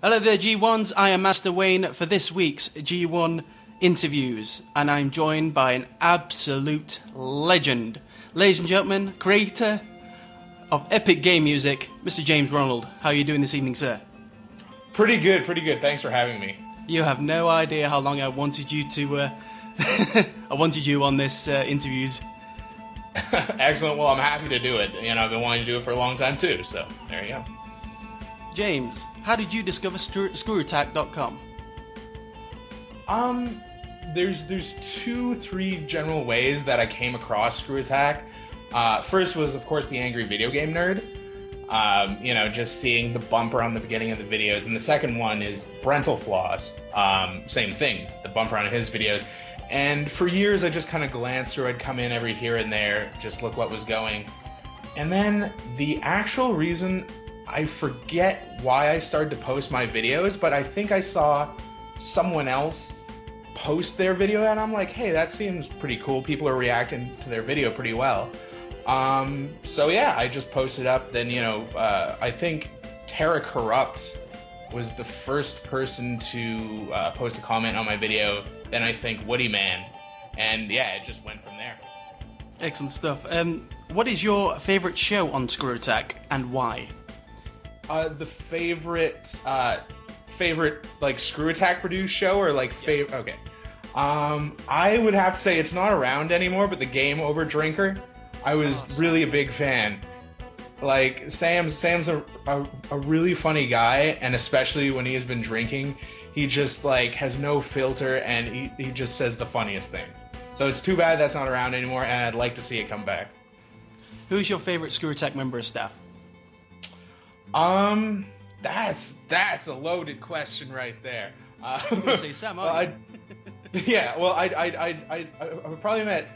Hello there, G1s. I am Master Wayne for this week's G1 interviews, and I'm joined by an absolute legend. Ladies and gentlemen, creator of epic game music, Mr. James Ronald. How are you doing this evening, sir? Pretty good. Thanks for having me. You have no idea how long I wanted you to, I wanted you on this interviews. Excellent. Well, I'm happy to do it. You know, I've been wanting to do it for a long time too, so there you go. James, how did you discover Screwattack.com? There's 2-3 general ways that I came across Screwattack. First was, of course, the angry video game nerd. You know, just seeing the bumper on the beginning of the videos. And the second one is Brental Flaws. Same thing, the bumper on his videos. And for years, I just kind of glanced through. I'd come in every here and there, just look what was going. And then the actual reason, I forget why I started to post my videos, but I think I saw someone else post their video, and I'm like, hey, that seems pretty cool. People are reacting to their video pretty well. So yeah, I just posted up. Then, you know, I think Terra Corrupt was the first person to post a comment on my video. Then I think Woody Man, and yeah, it just went from there. Excellent stuff. What is your favorite show on Screwattack, and why? The favorite like Screwattack produced show, or like favorite? Okay. I would have to say it's not around anymore, but the Game Over Drinker, I was really a big fan. Like Sam's a really funny guy, and especially when he has been drinking, he just like has no filter, and he just says the funniest things. So it's too bad that's not around anymore, and I'd like to see it come back. Who's your favorite Screwattack member of staff? That's a loaded question right there. I'm gonna say Sam. I probably met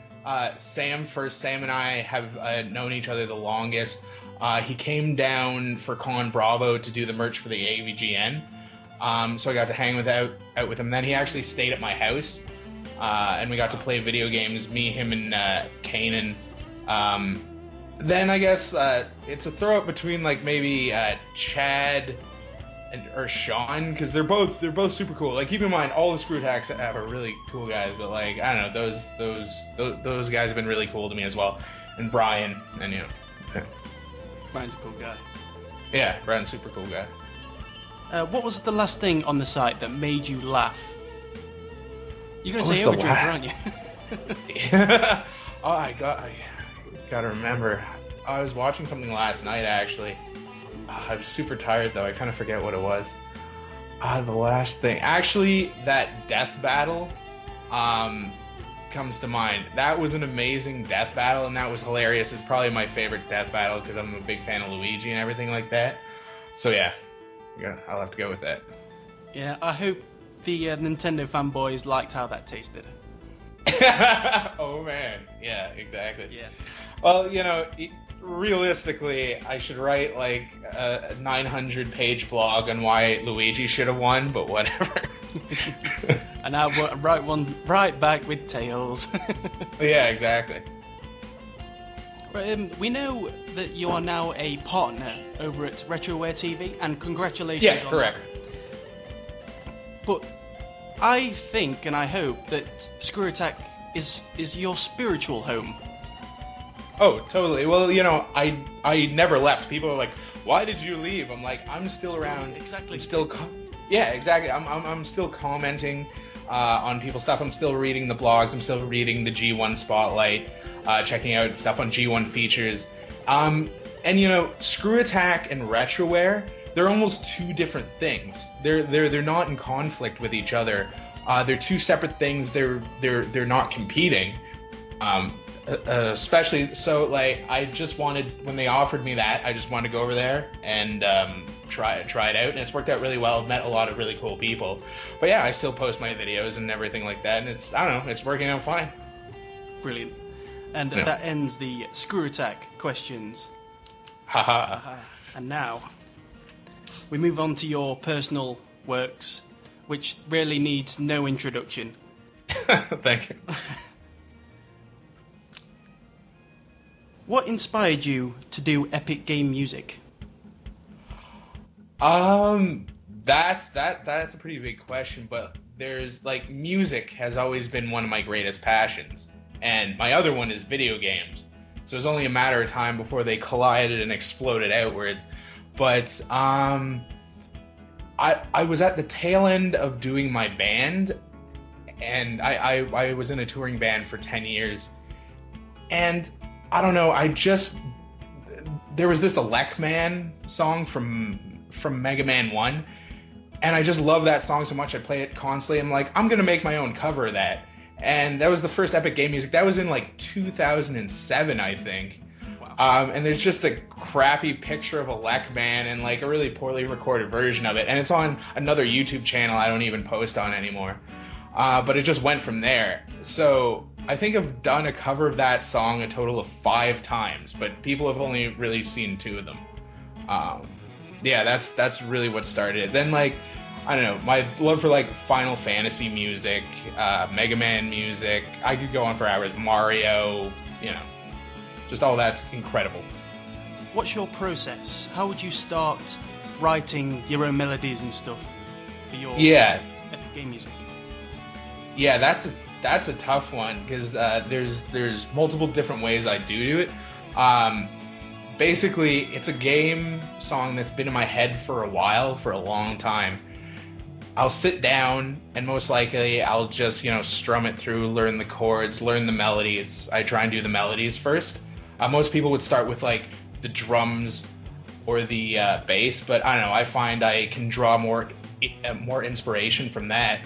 Sam first. Sam and I have known each other the longest. He came down for Con Bravo to do the merch for the AVGN, so I got to hang out with him. Then he actually stayed at my house, and we got to play video games. Me, him, and Kanan. Then I guess it's a throw up between like maybe Chad or Sean, because they're both super cool. Like, keep in mind, all the Screwattacks have are really cool guys, but like, I don't know, those guys have been really cool to me as well. And Brian, and you know. Brian's a cool guy. Yeah, Brian's a super cool guy. What was the last thing on the site that made you laugh? You're gonna say Overdrinker, aren't you? Yeah. Oh, I gotta remember. I was watching something last night, actually. I was super tired, though. I kind of forget what it was. The last thing. Actually, that death battle comes to mind. That was an amazing death battle, and that was hilarious. It's probably my favorite death battle, because I'm a big fan of Luigi and everything like that. So yeah, I'll have to go with that. Yeah, I hope the Nintendo fanboys liked how that tasted. Oh man, yeah, exactly. Yeah. Well, you know, realistically, I should write like a 900-page blog on why Luigi should have won, but whatever. And I'll write one right back with Tails. Yeah, exactly. We know that you are now a partner over at Retroware TV, and congratulations. Yeah, on correct. That. But I think and I hope that Screwattack is your spiritual home. Oh, totally. Well, you know, I never left. People are like, "Why did you leave?" I'm like, I'm still around. Exactly. I'm still yeah, exactly. I'm still commenting on people's stuff. I'm still reading the blogs. I'm still reading the G1 Spotlight, checking out stuff on G1 features. And you know, Screwattack and Retroware, they're almost two different things. They're not in conflict with each other. They're two separate things. They're not competing. Especially so, like, I just wanted, when they offered me that, I just wanted to go over there and try it out, and it's worked out really well. I've met a lot of really cool people, but yeah, I still post my videos and everything like that, and I don't know, it's working out fine. Brilliant. And yeah. That ends the Screwattack questions. Haha. And now we move on to your personal works, which really needs no introduction. Thank you. What inspired you to do epic game music? That's a pretty big question, but there's like music has always been one of my greatest passions, and my other one is video games. So it was only a matter of time before they collided and exploded outwards. But I was at the tail end of doing my band, and I was in a touring band for 10 years, and I don't know, there was this Elect Man song from Mega Man 1, and I just love that song so much. I play it constantly. I'm like, I'm gonna make my own cover of that. And that was the first Epic Game Music. That was in like 2007, I think. Wow. And there's just a crappy picture of Elect Man and like a really poorly recorded version of it. And it's on another YouTube channel I don't even post on anymore. But it just went from there. So I think I've done a cover of that song a total of 5 times, but people have only really seen 2 of them. Yeah, that's really what started it. Then like, I don't know, my love for like Final Fantasy music, Mega Man music, I could go on for hours, Mario, you know, just all that's incredible. What's your process? How would you start writing your own melodies and stuff for your Epic Game Music? Yeah, that's a tough one, because there's multiple different ways I do it. Basically, it's a game song that's been in my head for a while, for a long time. I'll sit down and most likely I'll just, strum it through, learn the chords, learn the melodies. I try and do the melodies first. Most people would start with like the drums or the bass, but I don't know, I find I can draw more inspiration from that.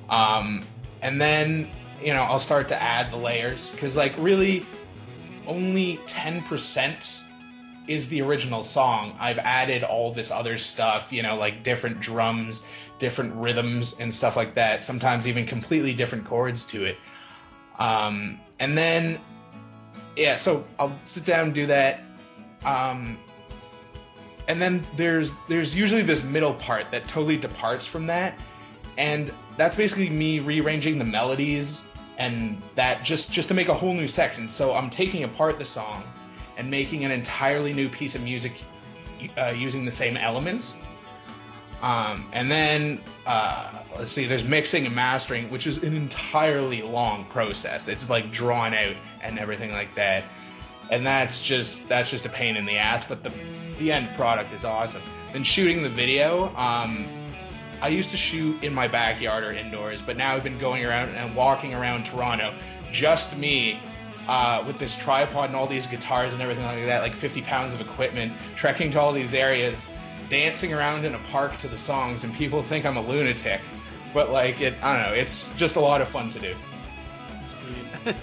And then, I'll start to add the layers, because like really only 10% is the original song. I've added all this other stuff, like different drums, different rhythms and stuff like that, sometimes even completely different chords to it. And then, so I'll sit down and do that. And then there's usually this middle part that totally departs from that, and that's basically me rearranging the melodies and that just to make a whole new section. So I'm taking apart the song and making an entirely new piece of music using the same elements. And then, let's see, there's mixing and mastering, which is an entirely long process. It's like drawn out and everything like that. And that's just a pain in the ass, but the end product is awesome. Then shooting the video, I used to shoot in my backyard or indoors, but now I've been going around and walking around Toronto, just me, with this tripod and all these guitars and everything like that, like 50 pounds of equipment, trekking to all these areas, dancing around in a park to the songs, and people think I'm a lunatic. But like, I don't know, it's just a lot of fun to do. That's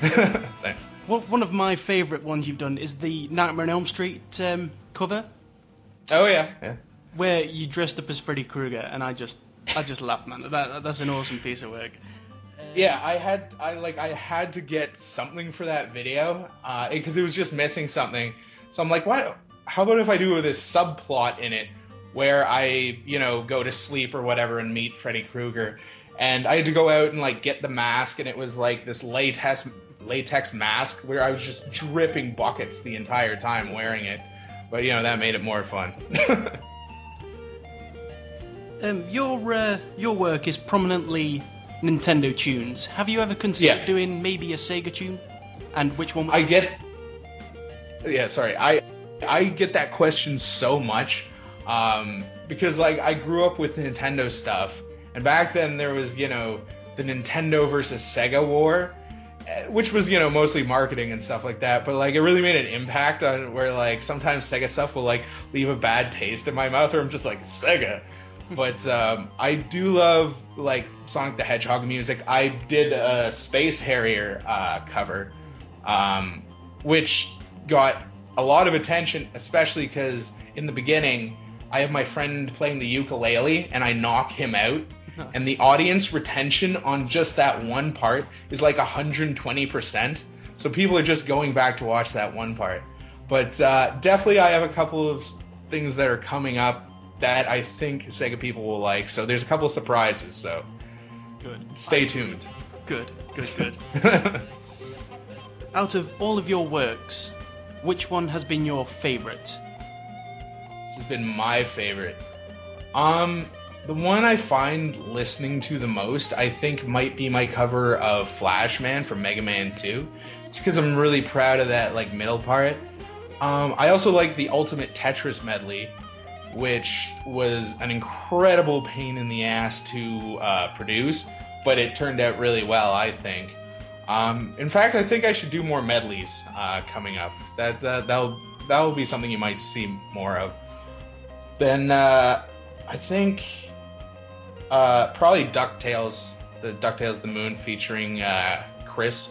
brilliant. Thanks. Well, one of my favourite ones you've done is the Nightmare on Elm Street cover. Oh yeah. Where you dressed up as Freddy Krueger, and I just laughed, man. That's an awesome piece of work. Yeah, I had to get something for that video, because it was just missing something. So I'm like, what? How about if I do this subplot in it where I, go to sleep or whatever and meet Freddy Krueger, and I had to go out and like get the mask, and it was like this latex mask where I was just dripping buckets the entire time wearing it. But that made it more fun. Your work is prominently Nintendo tunes. Have you ever considered doing maybe a Sega tune? And which one? I get that question so much, because like I grew up with Nintendo stuff, and back then there was the Nintendo versus Sega war, which was mostly marketing and stuff like that, but like it really made an impact on where like sometimes Sega stuff will like leave a bad taste in my mouth, or I'm just like, Sega. But I do love like Sonic the Hedgehog music. I did a Space Harrier cover, which got a lot of attention, especially because in the beginning I have my friend playing the ukulele and I knock him out, and the audience retention on just that one part is like 120%. So people are just going back to watch that one part. But definitely I have a couple of things that are coming up that I think Sega people will like. So there's a couple of surprises, so good. Stay tuned. Good. Out of all of your works, which one has been your favourite? This has been my favorite. The one I find listening to the most, I think, might be my cover of Flashman from Mega Man 2, just because I'm really proud of that like middle part. I also like the Ultimate Tetris medley, which was an incredible pain in the ass to produce, but it turned out really well, I think. In fact, I think I should do more medleys coming up. That'll be something you might see more of. Then I think probably DuckTales, the DuckTales the Moon featuring Chris.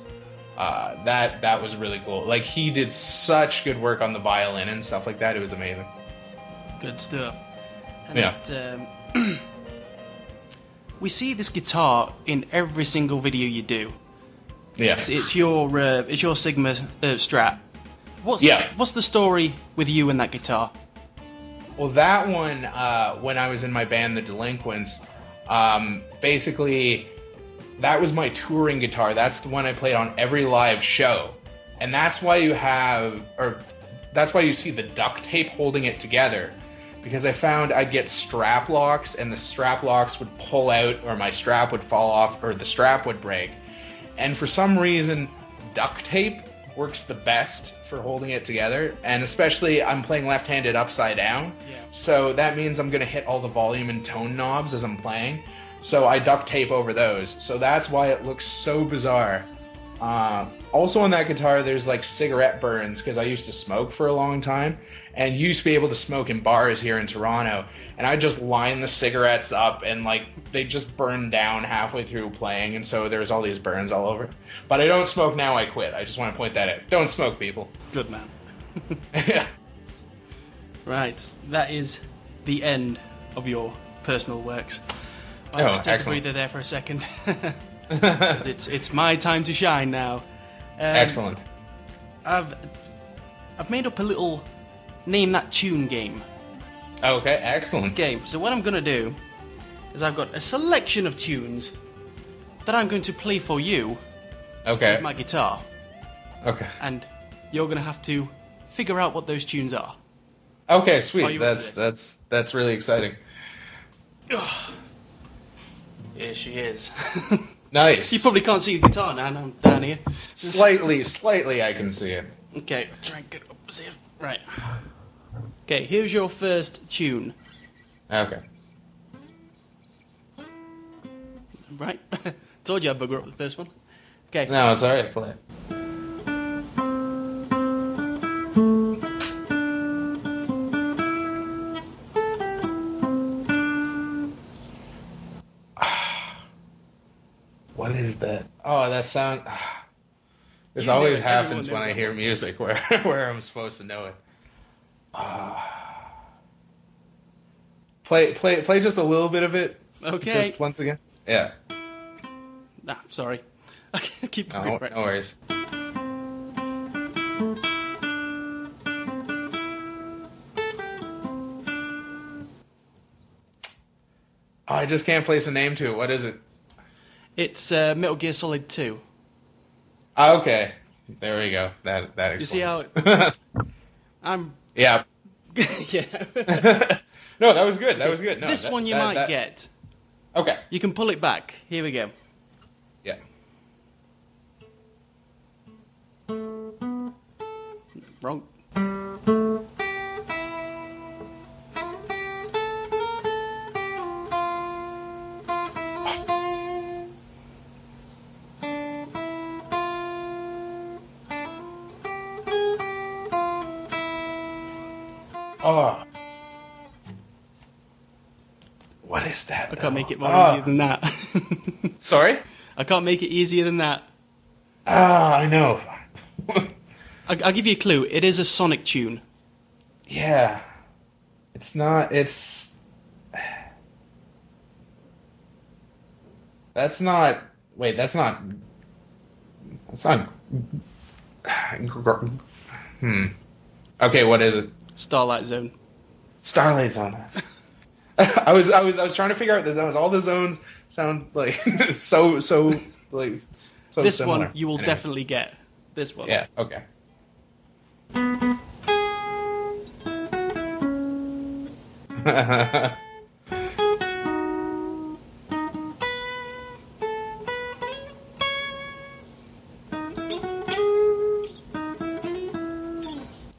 That was really cool. Like, he did such good work on the violin and stuff like that. It was amazing. Good stuff. And Yeah. We see this guitar in every single video you do. Yeah. It's your Sigma Strat. Yeah. What's the story with you and that guitar? Well, that one, when I was in my band, The Delinquents, basically, that was my touring guitar. That's the one I played on every live show. And that's why that's why you see the duct tape holding it together. Because I found I'd get strap locks, and the strap locks would pull out, or my strap would fall off, or the strap would break. And for some reason, duct tape works the best for holding it together, and especially I'm playing left-handed upside down, so that means I'm going to hit all the volume and tone knobs as I'm playing, so I duct tape over those, so that's why it looks so bizarre. Also on that guitar, there's like cigarette burns, because I used to smoke for a long time, and used to be able to smoke in bars here in Toronto, and I just line the cigarettes up, and like they just burn down halfway through playing, and so there's all these burns all over. But I don't smoke now, I quit. I just want to point that out. Don't smoke, people. Good man. Yeah. Right, that is the end of your personal works. Oh, I'll just take a excellent. breather there for a second. 'Cause it's my time to shine now. Excellent. I've made up a little name that tune game. Okay, excellent. Game. So what I'm gonna do is I've got a selection of tunes that I'm going to play for you Okay. with my guitar, Okay. and you're gonna have to figure out what those tunes are. Okay, Are sweet. you ready for That's really exciting. Ugh. Here she is. Nice. You probably can't see the guitar now, and I'm down here. Slightly I can see it. Okay, I'll try and get up. See it. Right. Okay, here's your first tune. Okay. Right? Told you I'd bugger up the first one. Okay. No, it's alright. Play it. What is that? Oh, that sound. This You know always it. happens Everyone when knows I hear that. music where I'm supposed to know it. Play just a little bit of it. Okay. Just once again. Yeah. Ah, sorry. Okay, keep going. No, Right. no worries. Oh, I just can't place a name to it. What is it? It's Metal Gear Solid 2. Ah, okay. There we go. That explains. You see how I'm... Yeah. yeah. No, that was good. That was good. No, this one you might get. Okay. You can pull it back. Here we go. Yeah. Wrong. Oh. What is that? I can't make it more Oh. easier than that. Sorry? I can't make it easier than that. Ah, I know. I'll give you a clue. It is a Sonic tune. Yeah. It's not. It's. That's not. Wait, that's not. That's not. Okay, what is it? Starlight Zone. Starlight Zone. I was trying to figure out the zones. All the zones sound like so like so This similar. one you will Anyway. definitely get. This one. Yeah. Okay.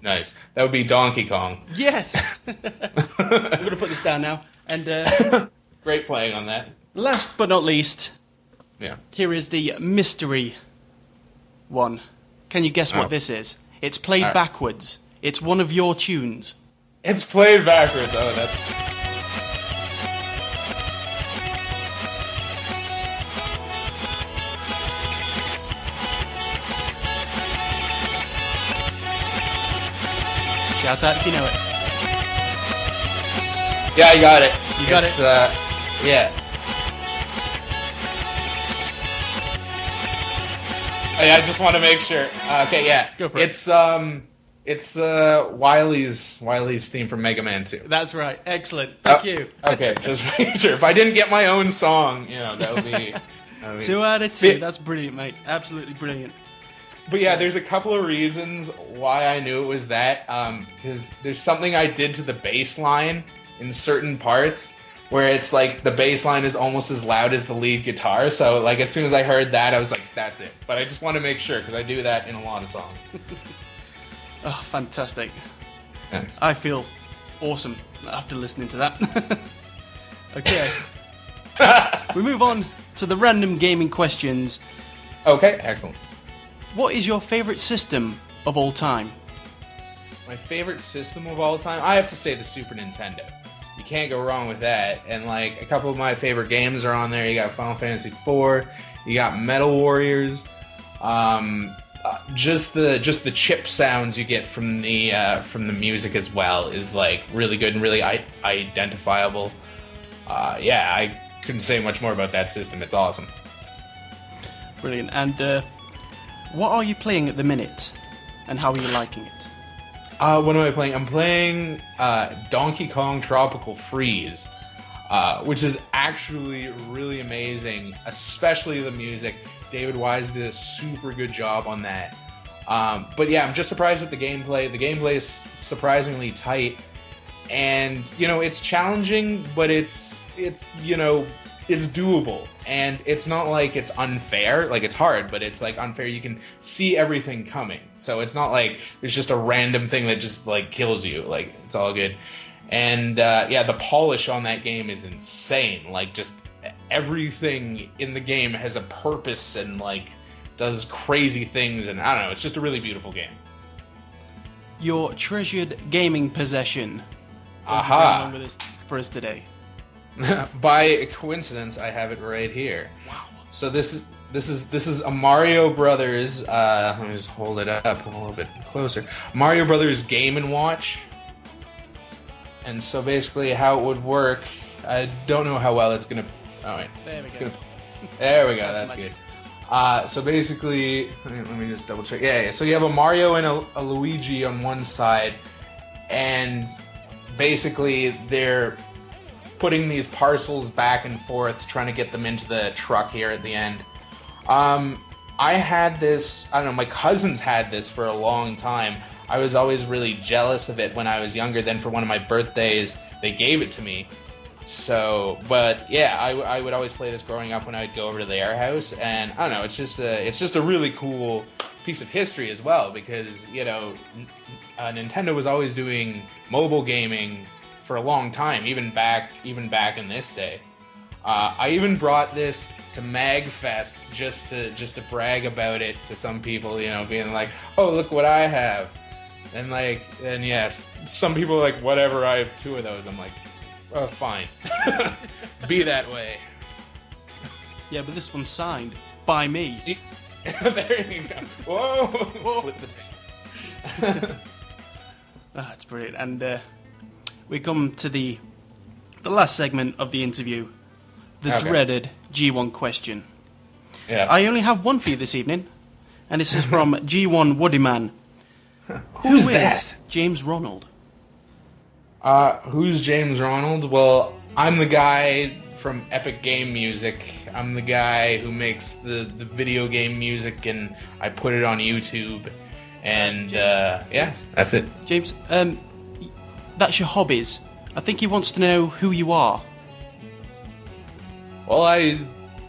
Nice. That would be Donkey Kong. Yes! I'm going to put this down now. And great playing on that. last but not least, Yeah. here is the mystery one. Can you guess what this is? It's played backwards. It's one of your tunes. It's played backwards. Oh, that's... Shout out if you know it. Yeah, I got it. You got it? Yeah. Oh, yeah, I just want to make sure. Okay, yeah. Go for it. It's Wily's theme from Mega Man 2. That's right. Excellent. Thank you. Okay, just make sure. If I didn't get my own song, that would be... 2 out of 2. That's brilliant, mate. Absolutely brilliant. But yeah, there's a couple of reasons why I knew it was that. Because there's something I did to the bass line in certain parts where it's like the bass line is almost as loud as the lead guitar. So like as soon as I heard that, I was like, that's it. But I just want to make sure because I do that in a lot of songs. Oh, fantastic. Thanks. I feel awesome after listening to that. Okay. We move on to the random gaming questions. Okay, excellent. What is your favorite system of all time? My favorite system of all time? I have to say the Super Nintendo. You can't go wrong with that. And like a couple of my favorite games are on there. You got Final Fantasy IV, you got Metal Warriors. Just the chip sounds you get from the music as well is like really good and really identifiable. Yeah, I couldn't say much more about that system. It's awesome. Brilliant. And what are you playing at the minute, and how are you liking it? What am I playing? I'm playing Donkey Kong Tropical Freeze, which is actually really amazing, especially the music. David Wise did a super good job on that. But yeah, I'm just surprised at the gameplay. The gameplay is surprisingly tight, and it's challenging, but it's doable, and it's not like it's unfair. Like it's hard, but it's like unfair. You can see everything coming, so it's not like it's just a random thing that just like kills you. Like it's all good, and yeah, the polish on that game is insane. Like just everything in the game has a purpose and like does crazy things, and I don't know. It's just a really beautiful game. Your treasured gaming possession. Aha! Along with us for us today. By coincidence, I have it right here. Wow. So this is a Mario Brothers. Let me just hold it up a little bit closer. Mario Brothers Game & Watch. And so basically, how it would work, I don't know how well it's gonna. Oh wait, There we go. There we go. That's good. So basically, let me just double check. Yeah. So you have a Mario and a Luigi on one side, and basically they're putting these parcels back and forth, trying to get them into the truck here at the end. I had this, I don't know, my cousins had this for a long time. I was always really jealous of it when I was younger. Then for one of my birthdays, they gave it to me. So, but yeah, I would always play this growing up when I would go over to their house, and I don't know, it's just a really cool piece of history as well, because Nintendo was always doing mobile gaming for a long time, even back in this day. I even brought this to MagFest just to brag about it to some people, being like, oh, look what I have. And yes, some people are like, whatever, I have 2 of those. I'm like, oh, fine. Be that way. Yeah, but this one's signed by me. There you go. Whoa. Flip the tape. That's brilliant. And we come to the last segment of the interview, the dreaded G1 question. Yeah. I only have one for you this evening, and this is from G1 Woodyman. Who's that? James Ronald. Who's James Ronald? Well, I'm the guy from Epic Game Music. I'm the guy who makes the video game music, and I put it on YouTube. And yeah, that's it. James, that's your hobbies. I think he wants to know who you are. Well,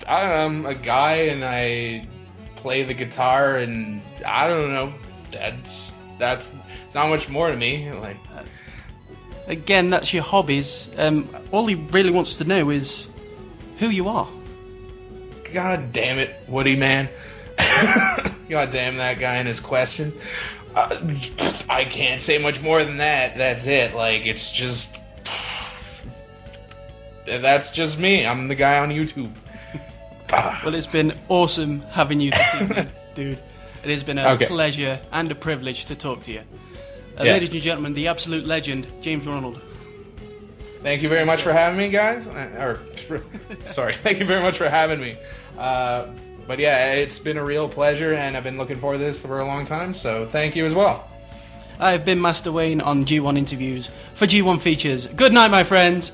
I'm a guy, and I play the guitar, and I don't know. That's that's not much more to me. Like, again, that's your hobbies. All he really wants to know is who you are. God damn it, Woody man. God damn that guy and his question. I can't say much more than that. That's it. Like, it's just... That's just me. I'm the guy on YouTube. Well, it's been awesome having you this evening, dude. It has been a pleasure and a privilege to talk to you. Ladies and gentlemen, the absolute legend, James Ronald. Thank you very much for having me, guys. Sorry, thank you very much for having me. But yeah, it's been a real pleasure, and I've been looking forward to this for a long time, so thank you as well. I've been Master Wayne on G1 Interviews for G1 Features. Good night, my friends.